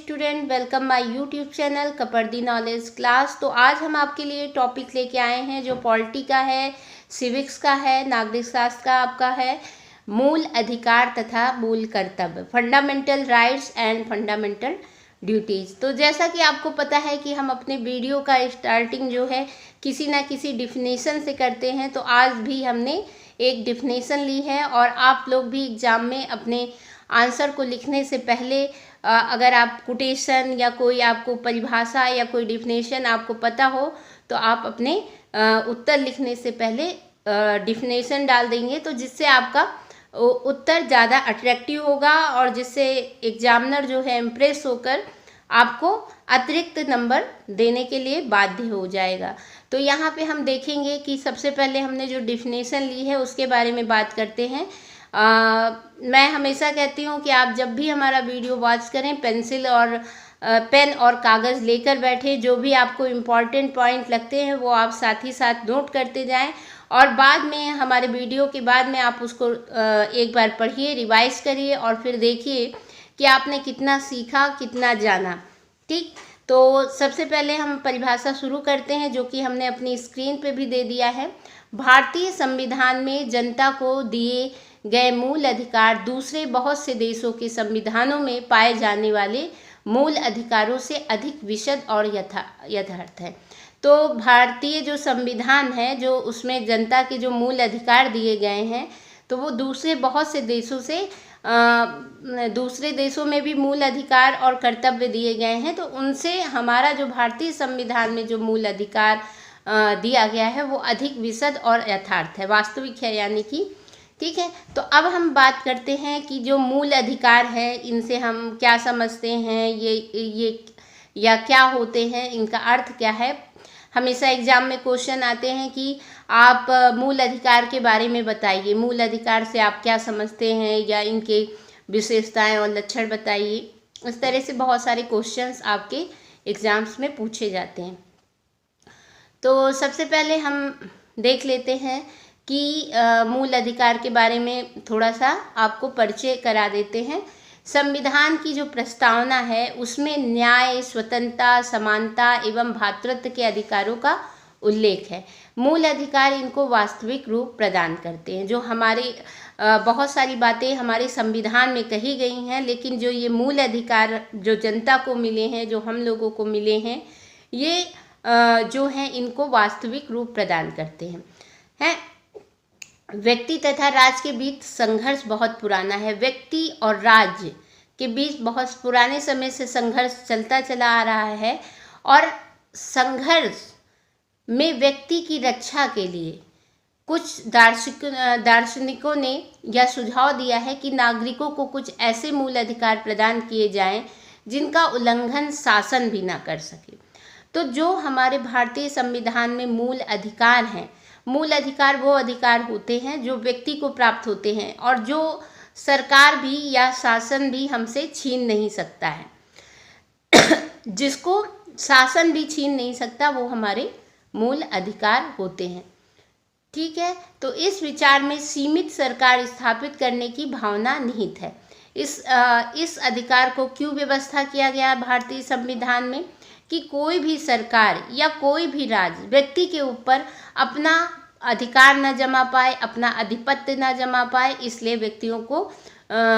Student, welcome my YouTube channel Kapardi knowledge class. तो आज हम आपके लिए टॉपिक लेके आए हैं जो पॉलिटी का है, सिविक्स का है, नागरिक शास्त्र का आपका है, मूल अधिकार तथा मूल कर्तव्य, fundamental rights and fundamental duties. तो जैसा कि आपको पता है कि हम अपने वीडियो का स्टार्टिंग जो है किसी ना किसी डिफिनेशन से करते हैं, तो आज भी हमने एक डिफिनेशन ली है और आप लोग भी एग्ज़ाम में अपने आंसर को लिखने से पहले अगर आप कोटेशन या कोई आपको परिभाषा या कोई डिफिनेशन आपको पता हो तो आप अपने उत्तर लिखने से पहले डिफिनेशन डाल देंगे, तो जिससे आपका उत्तर ज़्यादा अट्रैक्टिव होगा और जिससे एग्जामिनर जो है इम्प्रेस होकर आपको अतिरिक्त नंबर देने के लिए बाध्य हो जाएगा। तो यहाँ पे हम देखेंगे कि सबसे पहले हमने जो डिफिनेशन ली है उसके बारे में बात करते हैं। मैं हमेशा कहती हूँ कि आप जब भी हमारा वीडियो वॉच करें पेंसिल और पेन और कागज़ लेकर बैठे, जो भी आपको इम्पॉर्टेंट पॉइंट लगते हैं वो आप साथ ही साथ नोट करते जाएं और बाद में हमारे वीडियो के बाद में आप उसको एक बार पढ़िए, रिवाइज करिए और फिर देखिए कि आपने कितना सीखा, कितना जाना। ठीक, तो सबसे पहले हम परिभाषा शुरू करते हैं जो कि हमने अपनी स्क्रीन पे भी दे दिया है। भारतीय संविधान में जनता को दिए गए मूल अधिकार दूसरे बहुत से देशों के संविधानों में पाए जाने वाले मूल अधिकारों से अधिक विशद और यथार्थ है। तो भारतीय जो संविधान है, जो उसमें जनता के जो मूल अधिकार दिए गए हैं, तो वो दूसरे बहुत से देशों से दूसरे देशों में भी मूल अधिकार और कर्तव्य दिए गए हैं, तो उनसे हमारा जो भारतीय संविधान में जो मूल अधिकार दिया गया है वो अधिक विशद और यथार्थ है, वास्तविक है यानी कि। ठीक है, तो अब हम बात करते हैं कि जो मूल अधिकार है इनसे हम क्या समझते हैं, ये या क्या होते हैं, इनका अर्थ क्या है। हमेशा एग्जाम में क्वेश्चन आते हैं कि आप मूल अधिकार के बारे में बताइए, मूल अधिकार से आप क्या समझते हैं या इनके विशेषताएं और लक्षण बताइए। इस तरह से बहुत सारे क्वेश्चंस आपके एग्जाम्स में पूछे जाते हैं। तो सबसे पहले हम देख लेते हैं कि मूल अधिकार के बारे में थोड़ा सा आपको परिचय करा देते हैं। संविधान की जो प्रस्तावना है उसमें न्याय, स्वतंत्रता, समानता एवं भ्रातृत्व के अधिकारों का उल्लेख है। मूल अधिकार इनको वास्तविक रूप प्रदान करते हैं। जो हमारे बहुत सारी बातें हमारे संविधान में कही गई हैं, लेकिन जो ये मूल अधिकार जो जनता को मिले हैं, जो हम लोगों को मिले हैं, ये जो हैं इनको वास्तविक रूप प्रदान करते हैं। व्यक्ति तथा राज्य के बीच संघर्ष बहुत पुराना है। व्यक्ति और राज्य के बीच बहुत पुराने समय से संघर्ष चलता चला आ रहा है और संघर्ष में व्यक्ति की रक्षा के लिए कुछ दार्शनिकों ने यह सुझाव दिया है कि नागरिकों को कुछ ऐसे मूल अधिकार प्रदान किए जाएं जिनका उल्लंघन शासन भी ना कर सके। तो जो हमारे भारतीय संविधान में मूल अधिकार हैं, मूल अधिकार वो अधिकार होते हैं जो व्यक्ति को प्राप्त होते हैं और जो सरकार भी या शासन भी हमसे छीन नहीं सकता है। जिसको शासन भी छीन नहीं सकता वो हमारे मूल अधिकार होते हैं। ठीक है, तो इस विचार में सीमित सरकार स्थापित करने की भावना निहित है। इस अधिकार को क्यों व्यवस्था किया गया भारतीय संविधान में कि कोई भी सरकार या कोई भी राज्य व्यक्ति के ऊपर अपना अधिकार न जमा पाए, अपना आधिपत्य न जमा पाए, इसलिए व्यक्तियों को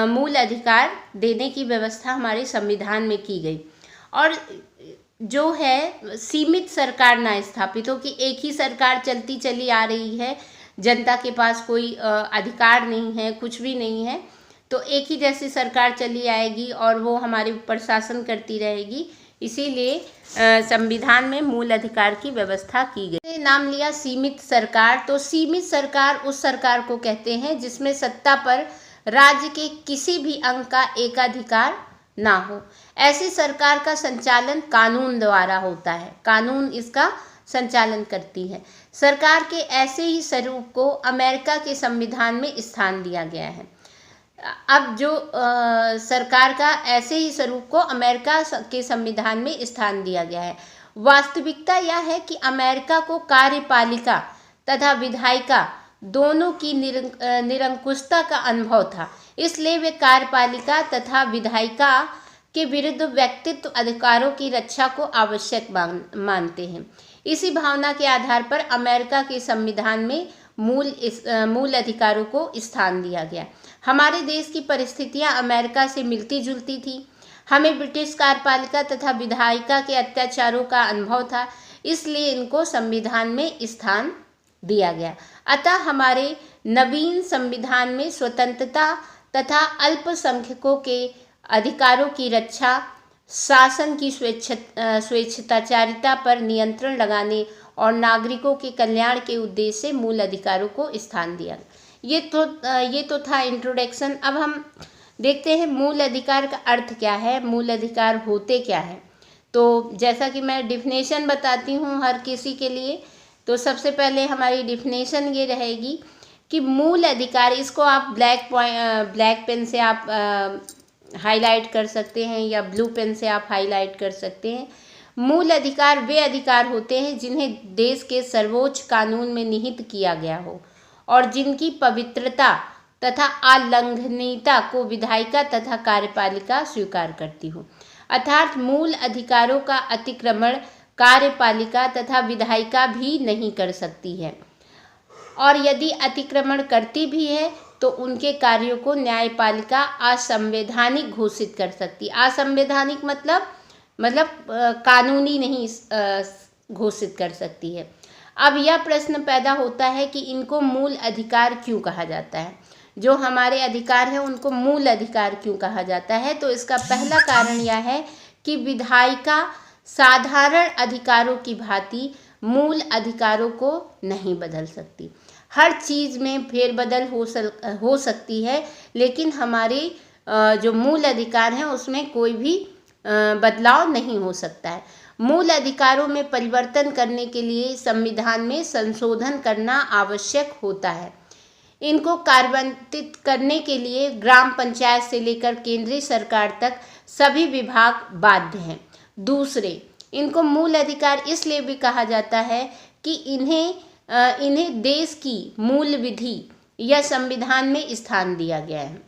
मूल अधिकार देने की व्यवस्था हमारे संविधान में की गई। और जो है सीमित सरकार ना स्थापित हो कि एक ही सरकार चलती चली आ रही है, जनता के पास कोई अधिकार नहीं है, कुछ भी नहीं है, तो एक ही जैसी सरकार चली आएगी और वो हमारे ऊपर शासन करती रहेगी। इसीलिए संविधान में मूल अधिकार की व्यवस्था की गई। नाम लिया सीमित सरकार, तो सीमित सरकार उस सरकार को कहते हैं जिसमें सत्ता पर राज्य के किसी भी अंग का एकाधिकार ना हो। ऐसी सरकार का संचालन कानून द्वारा होता है, कानून इसका संचालन करती है। सरकार के ऐसे ही स्वरूप को अमेरिका के संविधान में स्थान दिया गया है। अब जो सरकार का ऐसे ही स्वरूप को अमेरिका के संविधान में स्थान दिया गया है। वास्तविकता यह है कि अमेरिका को कार्यपालिका तथा विधायिका दोनों की निरंकुशता का अनुभव था, इसलिए वे कार्यपालिका तथा विधायिका के विरुद्ध व्यक्तित्व अधिकारों की रक्षा को आवश्यक मानते हैं। इसी भावना के आधार पर अमेरिका के संविधान में मूल अधिकारों को स्थान दिया गया। हमारे देश की परिस्थितियां अमेरिका से मिलती जुलती थी। हमें ब्रिटिश कार्यपालिका तथा विधायिका के अत्याचारों का अनुभव था, इसलिए इनको संविधान में स्थान दिया गया। अतः हमारे नवीन संविधान में स्वतंत्रता तथा अल्पसंख्यकों के अधिकारों की रक्षा, शासन की स्वेच्छाचारिता पर नियंत्रण लगाने और नागरिकों के कल्याण के उद्देश्य से मूल अधिकारों को स्थान दिया। ये तो था इंट्रोडक्शन। अब हम देखते हैं मूल अधिकार का अर्थ क्या है, मूल अधिकार होते क्या है। तो जैसा कि मैं डिफिनेशन बताती हूँ हर किसी के लिए, तो सबसे पहले हमारी डिफिनेशन ये रहेगी कि मूल अधिकार, इसको आप ब्लैक पेन से आप हाईलाइट कर सकते हैं या ब्लू पेन से आप हाईलाइट कर सकते हैं। मूल अधिकार वे अधिकार होते हैं जिन्हें देश के सर्वोच्च कानून में निहित किया गया हो और जिनकी पवित्रता तथा अलंघनीयता को विधायिका तथा कार्यपालिका स्वीकार करती हो। अर्थात मूल अधिकारों का अतिक्रमण कार्यपालिका तथा विधायिका भी नहीं कर सकती है, और यदि अतिक्रमण करती भी है तो उनके कार्यों को न्यायपालिका असंवैधानिक घोषित कर सकती। असंवैधानिक मतलब कानूनी नहीं घोषित कर सकती है। अब यह प्रश्न पैदा होता है कि इनको मूल अधिकार क्यों कहा जाता है, जो हमारे अधिकार हैं उनको मूल अधिकार क्यों कहा जाता है। तो इसका पहला कारण यह है कि विधायिका साधारण अधिकारों की भांति मूल अधिकारों को नहीं बदल सकती। हर चीज़ में फेरबदल हो सकती है, लेकिन हमारे जो मूल अधिकार हैं उसमें कोई भी बदलाव नहीं हो सकता है। मूल अधिकारों में परिवर्तन करने के लिए संविधान में संशोधन करना आवश्यक होता है। इनको कार्यान्वित करने के लिए ग्राम पंचायत से लेकर केंद्रीय सरकार तक सभी विभाग बाध्य हैं। दूसरे, इनको मूल अधिकार इसलिए भी कहा जाता है कि इन्हें देश की मूल विधि या संविधान में स्थान दिया गया है।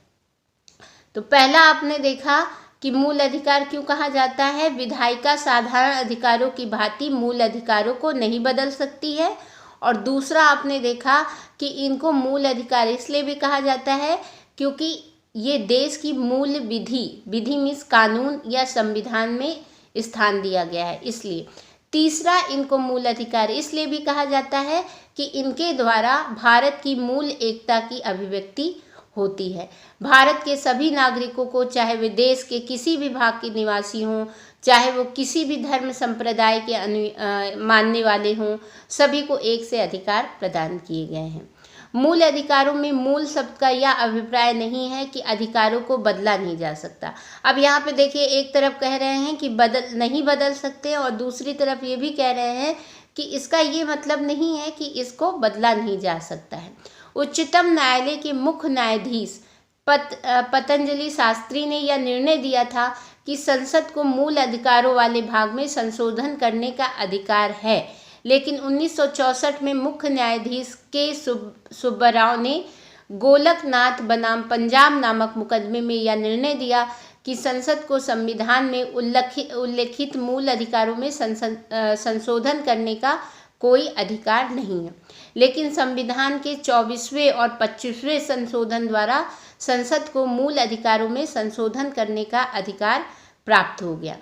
तो पहला आपने देखा कि मूल अधिकार क्यों कहा जाता है। विधायिका साधारण अधिकारों की भांति मूल अधिकारों को नहीं बदल सकती है। और दूसरा आपने देखा कि इनको मूल अधिकार इसलिए भी कहा जाता है क्योंकि ये देश की मूल विधि मीन्स कानून या संविधान में स्थान दिया गया है, इसलिए। तीसरा, इनको मूल अधिकार इसलिए भी कहा जाता है कि इनके द्वारा भारत की मूल एकता की अभिव्यक्ति होती है। भारत के सभी नागरिकों को, चाहे वे देश के किसी भी भाग के निवासी हों, चाहे वो किसी भी धर्म संप्रदाय के मानने वाले हों, सभी को एक से अधिकार प्रदान किए गए हैं। मूल अधिकारों में मूल शब्द का यह अभिप्राय नहीं है कि अधिकारों को बदला नहीं जा सकता। अब यहाँ पे देखिए, एक तरफ कह रहे हैं कि नहीं बदल सकते और दूसरी तरफ ये भी कह रहे हैं कि इसका ये मतलब नहीं है कि इसको बदला नहीं जा सकता है। उच्चतम न्यायालय के मुख्य न्यायाधीश पतंजलि शास्त्री ने यह निर्णय दिया था कि संसद को मूल अधिकारों वाले भाग में संशोधन करने का अधिकार है, लेकिन 1964 में मुख्य न्यायाधीश के सुब्बाराव ने गोलकनाथ बनाम पंजाब नामक मुकदमे में यह निर्णय दिया कि संसद को संविधान में उल्लेखित मूल अधिकारों में संशोधन करने का कोई अधिकार नहीं है, लेकिन संविधान के 24वें और 25वें संशोधन द्वारा संसद को मूल अधिकारों में संशोधन करने का अधिकार प्राप्त हो गया।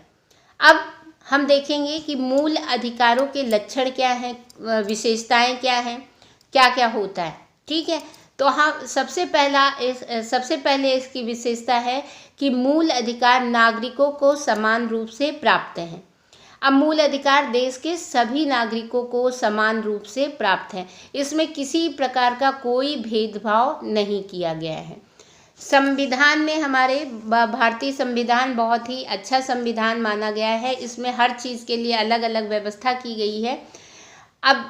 अब हम देखेंगे कि मूल अधिकारों के लक्षण क्या हैं, विशेषताएं क्या हैं, क्या क्या होता है। ठीक है, तो हम सबसे पहले इसकी विशेषता है कि मूल अधिकार नागरिकों को समान रूप से प्राप्त हैं। अब मूल अधिकार देश के सभी नागरिकों को समान रूप से प्राप्त हैं, इसमें किसी प्रकार का कोई भेदभाव नहीं किया गया है। संविधान में हमारे भारतीय संविधान बहुत ही अच्छा संविधान माना गया है। इसमें हर चीज़ के लिए अलग अलग व्यवस्था की गई है। अब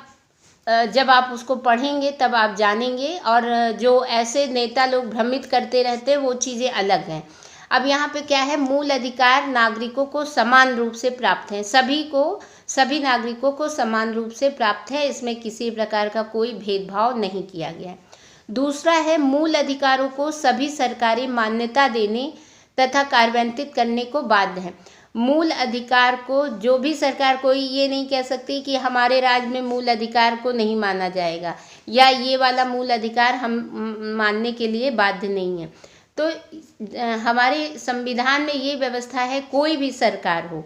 जब आप उसको पढ़ेंगे तब आप जानेंगे, और जो ऐसे नेता लोग भ्रमित करते रहते हैं वो चीज़ें अलग हैं। अब यहाँ पे क्या है, मूल अधिकार नागरिकों को समान रूप से प्राप्त हैं, सभी नागरिकों को समान रूप से प्राप्त है, इसमें किसी प्रकार का कोई भेदभाव नहीं किया गया है। दूसरा है, मूल अधिकारों को सभी सरकारी मान्यता देने तथा कार्यान्वित करने को बाध्य है। मूल अधिकार को जो भी सरकार, कोई ये नहीं कह सकती कि हमारे राज्य में मूल अधिकार को नहीं माना जाएगा या ये वाला मूल अधिकार हम मानने के लिए बाध्य नहीं है। तो हमारे संविधान में ये व्यवस्था है, कोई भी सरकार हो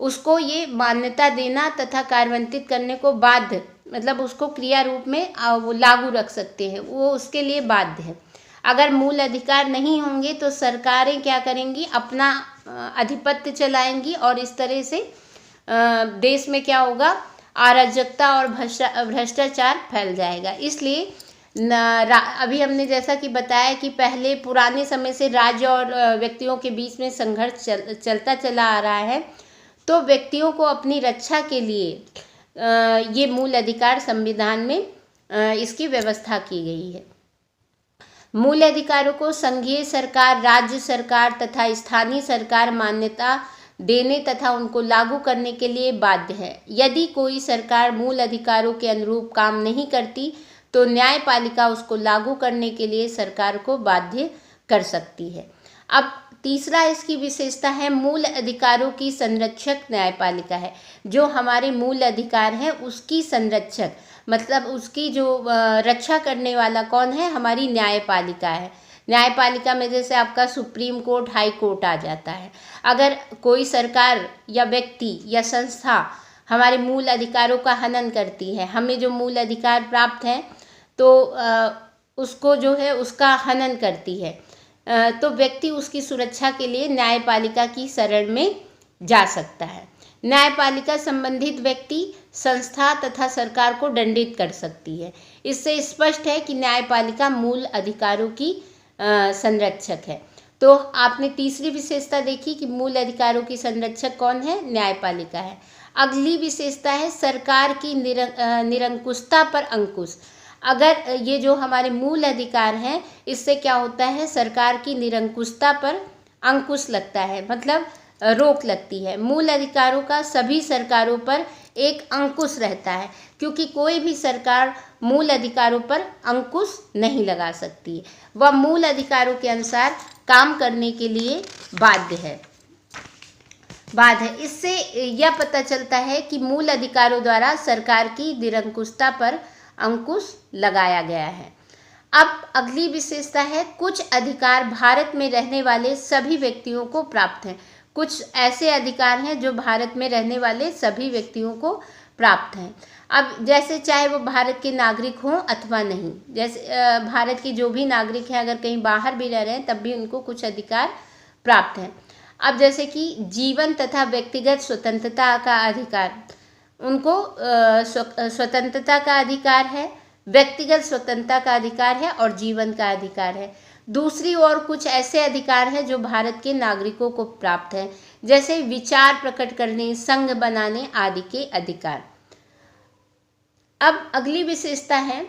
उसको ये मान्यता देना तथा कार्यान्वित करने को बाध्य, मतलब उसको क्रिया रूप में वो लागू रख सकते हैं, वो उसके लिए बाध्य है। अगर मूल अधिकार नहीं होंगे तो सरकारें क्या करेंगी, अपना आधिपत्य चलाएंगी और इस तरह से देश में क्या होगा, अराजकता और भ्रष्टाचार फैल जाएगा। इसलिए अभी हमने जैसा कि बताया कि पहले पुराने समय से राज्य और व्यक्तियों के बीच में संघर्ष चलता चला आ रहा है, तो व्यक्तियों को अपनी रक्षा के लिए ये मूल अधिकार संविधान में इसकी व्यवस्था की गई है। मूल अधिकारों को संघीय सरकार, राज्य सरकार तथा स्थानीय सरकार मान्यता देने तथा उनको लागू करने के लिए बाध्य है। यदि कोई सरकार मूल अधिकारों के अनुरूप काम नहीं करती तो न्यायपालिका उसको लागू करने के लिए सरकार को बाध्य कर सकती है। अब तीसरा इसकी विशेषता है, मूल अधिकारों की संरक्षक न्यायपालिका है। जो हमारे मूल अधिकार हैं उसकी संरक्षक, मतलब उसकी जो रक्षा करने वाला कौन है, हमारी न्यायपालिका है। न्यायपालिका में जैसे आपका सुप्रीम कोर्ट, हाई कोर्ट आ जाता है। अगर कोई सरकार या व्यक्ति या संस्था हमारे मूल अधिकारों का हनन करती है, हमें जो मूल अधिकार प्राप्त हैं तो उसको जो है उसका हनन करती है, तो व्यक्ति उसकी सुरक्षा के लिए न्यायपालिका की शरण में जा सकता है। न्यायपालिका संबंधित व्यक्ति, संस्था तथा सरकार को दंडित कर सकती है। इससे स्पष्ट है कि न्यायपालिका मूल अधिकारों की संरक्षक है। तो आपने तीसरी विशेषता देखी कि मूल अधिकारों की संरक्षक कौन है, न्यायपालिका है। अगली विशेषता है सरकार की निरंकुशता पर अंकुश। अगर ये जो हमारे मूल अधिकार हैं, इससे क्या होता है, सरकार की निरंकुशता पर अंकुश लगता है, मतलब रोक लगती है। मूल अधिकारों का सभी सरकारों पर एक अंकुश रहता है, क्योंकि कोई भी सरकार मूल अधिकारों पर अंकुश नहीं लगा सकती, वह मूल अधिकारों के अनुसार काम करने के लिए बाध्य है। इससे यह पता चलता है कि मूल अधिकारों द्वारा सरकार की निरंकुशता पर अंकुश लगाया गया है। अब अगली विशेषता है, कुछ अधिकार भारत में रहने वाले सभी व्यक्तियों को प्राप्त हैं। कुछ ऐसे अधिकार हैं जो भारत में रहने वाले सभी व्यक्तियों को प्राप्त हैं। अब जैसे चाहे वो भारत के नागरिक हों अथवा नहीं, जैसे भारत के जो भी नागरिक हैं अगर कहीं बाहर भी रह रहे हैं तब भी उनको कुछ अधिकार प्राप्त हैं। अब जैसे कि जीवन तथा व्यक्तिगत स्वतंत्रता का अधिकार, उनको स्वतंत्रता का अधिकार है, व्यक्तिगत स्वतंत्रता का अधिकार है और जीवन का अधिकार है। दूसरी ओर कुछ ऐसे अधिकार हैं जो भारत के नागरिकों को प्राप्त हैं, जैसे विचार प्रकट करने, संघ बनाने आदि के अधिकार। अब अगली विशेषता है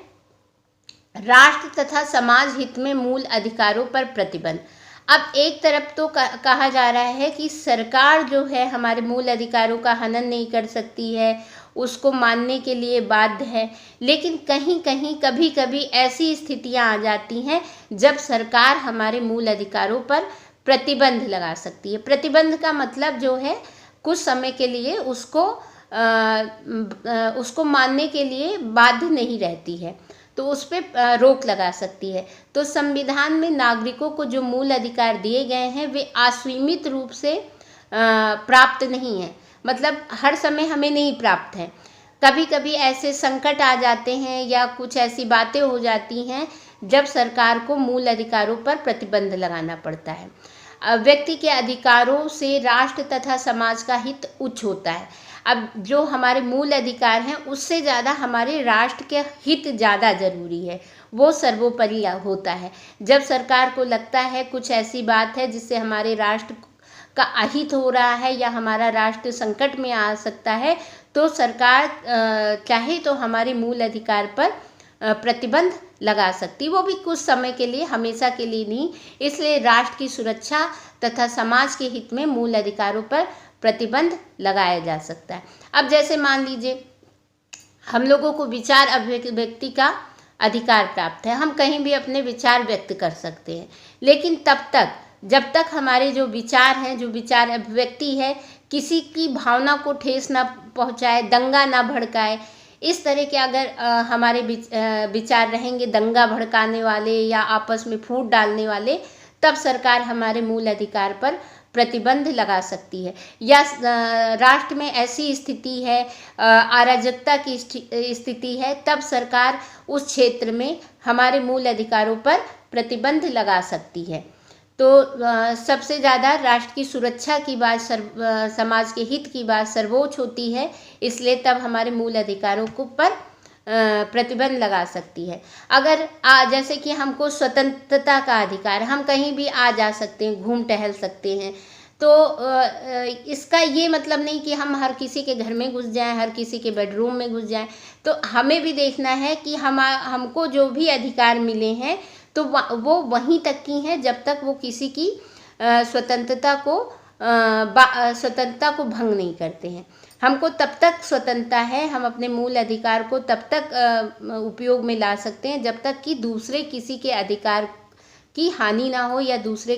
राष्ट्र तथा समाज हित में मूल अधिकारों पर प्रतिबंध। अब एक तरफ तो कहा जा रहा है कि सरकार जो है हमारे मूल अधिकारों का हनन नहीं कर सकती है, उसको मानने के लिए बाध्य है, लेकिन कहीं कहीं कभी कभी ऐसी स्थितियां आ जाती हैं जब सरकार हमारे मूल अधिकारों पर प्रतिबंध लगा सकती है। प्रतिबंध का मतलब जो है कुछ समय के लिए उसको मानने के लिए बाध्य नहीं रहती है, तो उस पर रोक लगा सकती है। तो संविधान में नागरिकों को जो मूल अधिकार दिए गए हैं वे असीमित रूप से प्राप्त नहीं हैं, मतलब हर समय हमें नहीं प्राप्त हैं। कभी कभी ऐसे संकट आ जाते हैं या कुछ ऐसी बातें हो जाती हैं जब सरकार को मूल अधिकारों पर प्रतिबंध लगाना पड़ता है। व्यक्ति के अधिकारों से राष्ट्र तथा समाज का हित उच्च होता है। अब जो हमारे मूल अधिकार हैं उससे ज़्यादा हमारे राष्ट्र के हित ज़्यादा ज़रूरी है, वो सर्वोपरि होता है। जब सरकार को लगता है कुछ ऐसी बात है जिससे हमारे राष्ट्र का अहित हो रहा है या हमारा राष्ट्र संकट में आ सकता है, तो सरकार चाहे तो हमारे मूल अधिकार पर प्रतिबंध लगा सकती, वो भी कुछ समय के लिए, हमेशा के लिए नहीं। इसलिए राष्ट्र की सुरक्षा तथा समाज के हित में मूल अधिकारों पर प्रतिबंध लगाया जा सकता है। अब जैसे मान लीजिए हम लोगों को विचार अभिव्यक्ति का अधिकार प्राप्त है, हम कहीं भी अपने विचार व्यक्त कर सकते हैं, लेकिन तब तक जब तक हमारे जो विचार हैं, जो विचार अभिव्यक्ति है, किसी की भावना को ठेस ना पहुंचाए, दंगा ना भड़काए, इस तरह के अगर हमारे विचार रहेंगे दंगा भड़काने वाले या आपस में फूट डालने वाले, तब सरकार हमारे मूल अधिकार पर प्रतिबंध लगा सकती है। या राष्ट्र में ऐसी स्थिति है, अराजकता की स्थिति है, तब सरकार उस क्षेत्र में हमारे मूल अधिकारों पर प्रतिबंध लगा सकती है। तो सबसे ज़्यादा राष्ट्र की सुरक्षा की बात, समाज के हित की बात सर्वोच्च होती है, इसलिए तब हमारे मूल अधिकारों को पर प्रतिबंध लगा सकती है। अगर जैसे कि हमको स्वतंत्रता का अधिकार, हम कहीं भी आ जा सकते हैं, घूम टहल सकते हैं, तो इसका ये मतलब नहीं कि हम हर किसी के घर में घुस जाएं, हर किसी के बेडरूम में घुस जाएं। तो हमें भी देखना है कि हमको जो भी अधिकार मिले हैं तो वो वहीं तक की हैं जब तक वो किसी की स्वतंत्रता को भंग नहीं करते हैं। हमको तब तक स्वतंत्रता है, हम अपने मूल अधिकार को तब तक उपयोग में ला सकते हैं जब तक कि दूसरे किसी के अधिकार की हानि ना हो या दूसरे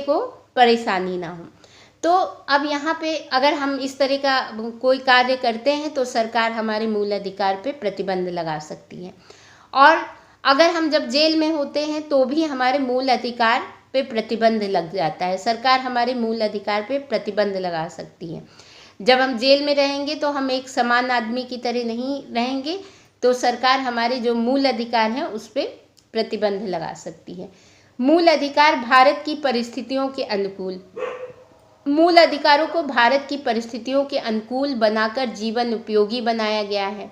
को परेशानी ना हो। तो अब यहाँ पे अगर हम इस तरह का कोई कार्य करते हैं तो सरकार हमारे मूल अधिकार पे प्रतिबंध लगा सकती है। और अगर हम जब जेल में होते हैं तो भी हमारे मूल अधिकार पे प्रतिबंध लग जाता है, सरकार हमारे मूल अधिकार पे प्रतिबंध लगा सकती है। जब हम जेल में रहेंगे तो हम एक समान आदमी की तरह नहीं रहेंगे, तो सरकार हमारे जो मूल अधिकार हैं उस पर प्रतिबंध लगा सकती है। मूल अधिकार भारत की परिस्थितियों के अनुकूल, मूल अधिकारों को भारत की परिस्थितियों के अनुकूल बनाकर जीवन उपयोगी बनाया गया है,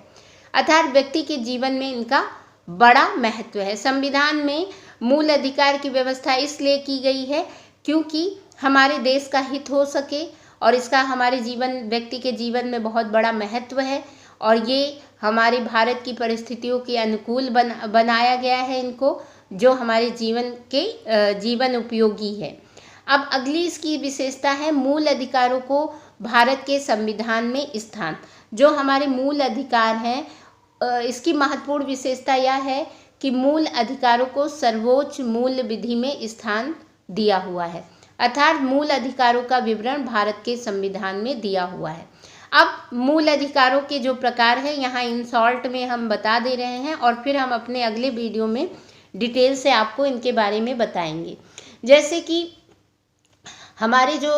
अर्थात व्यक्ति के जीवन में इनका बड़ा महत्व है। संविधान में मूल अधिकार की व्यवस्था इसलिए की गई है क्योंकि हमारे देश का हित हो सके, और इसका हमारे व्यक्ति के जीवन में बहुत बड़ा महत्व है, और ये हमारे भारत की परिस्थितियों के अनुकूल बनाया गया है इनको, जो हमारे जीवन उपयोगी है। अब अगली इसकी विशेषता है मूल अधिकारों को भारत के संविधान में स्थान। जो हमारे मूल अधिकार हैं, इसकी महत्वपूर्ण विशेषता यह है कि मूल अधिकारों को सर्वोच्च मूल्य विधि में स्थान दिया हुआ है, अर्थात मूल अधिकारों का विवरण भारत के संविधान में दिया हुआ है। अब मूल अधिकारों के जो प्रकार हैं यहाँ इन शॉर्ट में हम बता दे रहे हैं, और फिर हम अपने अगले वीडियो में डिटेल से आपको इनके बारे में बताएंगे। जैसे कि हमारे जो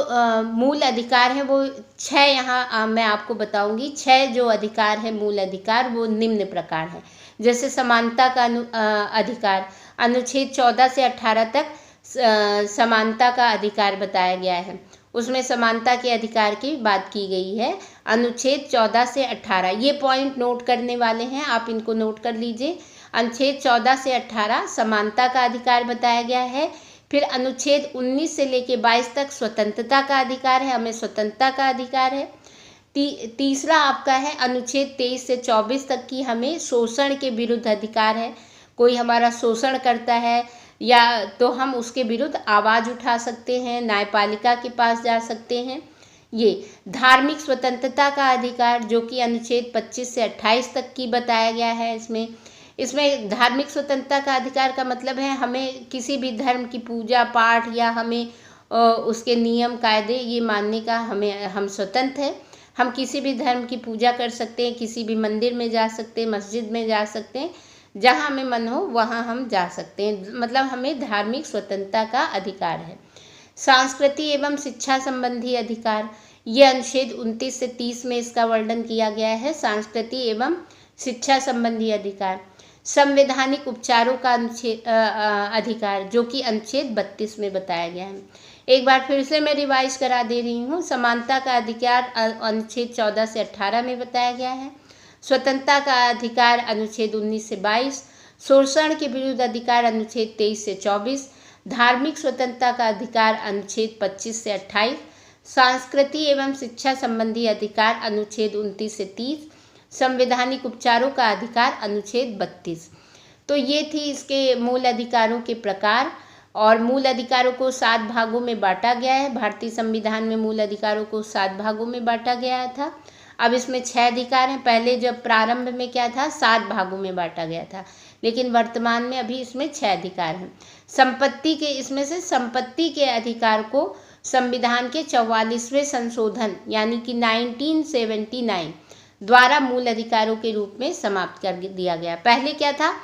मूल अधिकार हैं वो 6 यहाँ मैं आपको बताऊंगी। 6 जो अधिकार है मूल अधिकार वो निम्न प्रकार हैं। जैसे समानता का अधिकार, अनुच्छेद 14 से 18 तक समानता का अधिकार बताया गया है, उसमें समानता के अधिकार की बात की गई है। अनुच्छेद 14 से 18 ये पॉइंट नोट करने वाले हैं, आप इनको नोट कर लीजिए। अनुच्छेद 14 से 18 समानता का अधिकार बताया गया है। फिर अनुच्छेद 19 से लेके 22 तक स्वतंत्रता का अधिकार है, हमें स्वतंत्रता का अधिकार है। तीसरा आपका है अनुच्छेद 23 से 24 तक की हमें शोषण के विरुद्ध अधिकार है। कोई हमारा शोषण करता है या तो हम उसके विरुद्ध आवाज़ उठा सकते हैं, न्यायपालिका के पास जा सकते हैं। ये धार्मिक स्वतंत्रता का अधिकार जो कि अनुच्छेद 25 से 28 तक की बताया गया है। इसमें धार्मिक स्वतंत्रता का अधिकार का मतलब है हमें किसी भी धर्म की पूजा पाठ या हमें उसके नियम कायदे ये मानने का हम स्वतंत्र हैं। हम किसी भी धर्म की पूजा कर सकते हैं, किसी भी मंदिर में जा सकते हैं, मस्जिद में जा सकते हैं, जहाँ हमें मन हो वहाँ हम जा सकते हैं, मतलब हमें धार्मिक स्वतंत्रता का अधिकार है। सांस्कृतिक एवं शिक्षा संबंधी अधिकार, ये अनुच्छेद 29 से 30 में इसका वर्णन किया गया है। सांस्कृतिक एवं शिक्षा संबंधी अधिकार, संवैधानिक उपचारों का अधिकार जो कि अनुच्छेद 32 में बताया गया है। एक बार फिर से मैं रिवाइज करा दे रही हूँ। समानता का अधिकार अनुच्छेद 14 से 18 में बताया गया है। स्वतंत्रता का अधिकार अनुच्छेद 19 से 22, शोषण के विरुद्ध अधिकार अनुच्छेद 23 से 24, धार्मिक स्वतंत्रता का अधिकार अनुच्छेद 25 से 28, सांस्कृतिक एवं शिक्षा संबंधी अधिकार अनुच्छेद 29 से 30, संवैधानिक उपचारों का अधिकार अनुच्छेद 32। तो ये थी इसके मूल अधिकारों के प्रकार, और मूल अधिकारों को 7 भागों में बांटा गया है। भारतीय संविधान में मूल अधिकारों को 7 भागों में बांटा गया था। अब इसमें 6 अधिकार हैं। पहले जब प्रारंभ में क्या था, 7 भागों में बांटा गया था। लेकिन वर्तमान में अभी इसमें 6 अधिकार हैं। संपत्ति के, इसमें से संपत्ति के अधिकार को संविधान के 44वें संशोधन यानी कि 1979 द्वारा मूल अधिकारों के रूप में समाप्त कर दिया गया। पहले क्या था,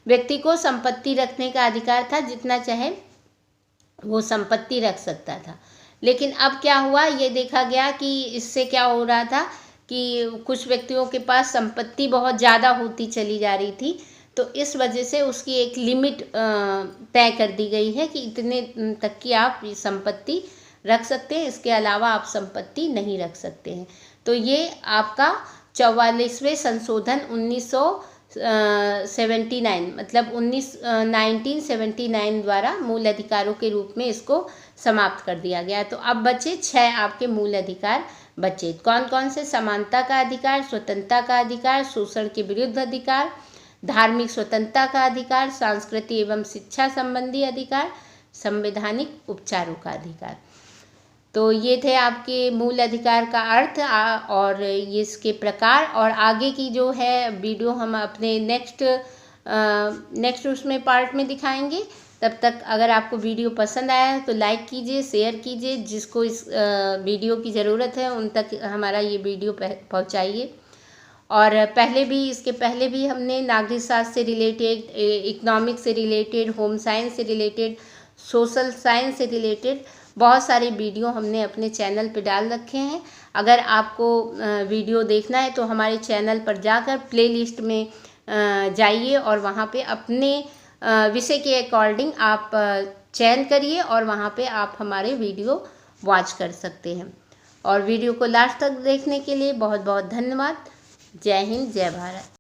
व्यक्ति को संपत्ति रखने का अधिकार था, जितना चाहे वो संपत्ति रख सकता था। लेकिन अब क्या हुआ, ये देखा गया कि इससे क्या हो रहा था कि कुछ व्यक्तियों के पास संपत्ति बहुत ज़्यादा होती चली जा रही थी, तो इस वजह से उसकी एक लिमिट तय कर दी गई है कि इतने तक की आप संपत्ति रख सकते हैं, इसके अलावा आप संपत्ति नहीं रख सकते हैं। तो ये आपका 44वें संशोधन 1979 मतलब 1979 द्वारा मूल अधिकारों के रूप में इसको समाप्त कर दिया गया। तो अब बचे 6 आपके मूल अधिकार बचे। कौन कौन से? समानता का अधिकार, स्वतंत्रता का अधिकार, शोषण के विरुद्ध अधिकार, धार्मिक स्वतंत्रता का अधिकार, सांस्कृतिक एवं शिक्षा संबंधी अधिकार, संवैधानिक उपचारों का अधिकार। तो ये थे आपके मूल अधिकार का अर्थ और ये इसके प्रकार। और आगे की जो है वीडियो हम अपने नेक्स्ट उसमें पार्ट में दिखाएंगे। तब तक अगर आपको वीडियो पसंद आया है तो लाइक कीजिए, शेयर कीजिए, जिसको इस वीडियो की ज़रूरत है उन तक हमारा ये वीडियो पहुंचाइए। और इसके पहले भी हमने नागरिक शास्त्र से रिलेटेड, इकोनॉमिक्स से रिलेटेड, होम साइंस से रिलेटेड, सोशल साइंस से रिलेटेड बहुत सारे वीडियो हमने अपने चैनल पर डाल रखे हैं। अगर आपको वीडियो देखना है तो हमारे चैनल पर जाकर प्लेलिस्ट में जाइए और वहाँ पे अपने विषय के अकॉर्डिंग आप चयन करिए और वहाँ पे आप हमारे वीडियो वॉच कर सकते हैं। और वीडियो को लास्ट तक देखने के लिए बहुत बहुत धन्यवाद। जय हिंद, जय भारत।